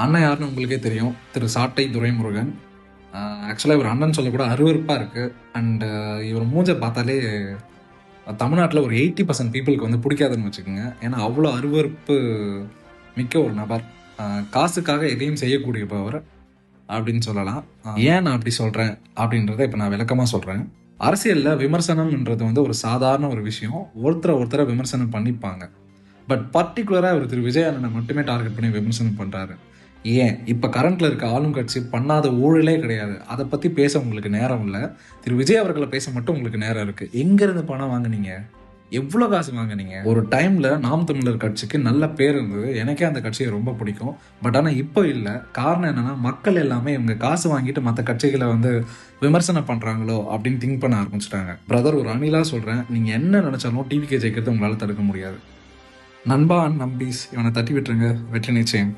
அண்ணன் யாருன்னு உங்களுக்கே தெரியும், திரு சாட்டை துரைமுருகன். ஆக்சுவலாக இவர் அண்ணன் சொல்லக்கூட அருவருப்பாக இருக்குது. அண்டு இவர் மூஞ்சை பார்த்தாலே தமிழ்நாட்டில் ஒரு 80% பீப்புளுக்கு வந்து பிடிக்காதுன்னு வச்சுக்கோங்க. ஏன்னா அவ்வளோ அருவருப்பு மிக்க ஒரு நபர். காசுக்காக எதையும் செய்யக்கூடியவர் அப்படின்னு சொல்லலாம். ஏன் நான் அப்படி சொல்கிறேன் அப்படின்றத இப்போ நான் விளக்கமாக சொல்கிறேன். அரசியலில் விமர்சனம்ன்றது வந்து ஒரு சாதாரண ஒரு விஷயம். ஒருத்தரை விமர்சனம் பண்ணிப்பாங்க. பட் பர்டிகுலராக இவர் திரு விஜய் அண்ணனை மட்டுமே டார்கெட் பண்ணி விமர்சனம் பண்ணுறாரு. ஏன் இப்போ கரண்ட்டில் இருக்க ஆளும் கட்சி பண்ணாத ஊழலே கிடையாது. அதை பற்றி பேச உங்களுக்கு நேரம் இல்லை. திரு விஜய் அவர்களை பேச மட்டும் உங்களுக்கு நேரம் இருக்குது. எங்கேருந்து பணம் வாங்குனீங்க? எவ்வளோ காசு வாங்குனீங்க? ஒரு டைமில் நாம் தமிழர் கட்சிக்கு நல்ல பேர் இருந்தது. எனக்கே அந்த கட்சியை ரொம்ப பிடிக்கும். பட் ஆனால் இப்போ இல்லை. காரணம் என்னென்னா, மக்கள் எல்லாமே இவங்க காசு வாங்கிட்டு மற்ற கட்சிகளை வந்து விமர்சனம் பண்ணுறாங்களோ அப்படின்னு திங்க் பண்ண ஆரம்பிச்சிட்டாங்க. பிரதர், ஒரு அணிலாக சொல்கிறேன், நீங்கள் என்ன நினச்சாலும் டிவிகே ஜெயிக்கிறது உங்களால் தடுக்க முடியாது. நண்பா அண்ட் நம்பீஸ், இவனை தட்டி விட்டுருங்க, வெற்றி நிச்சயம்.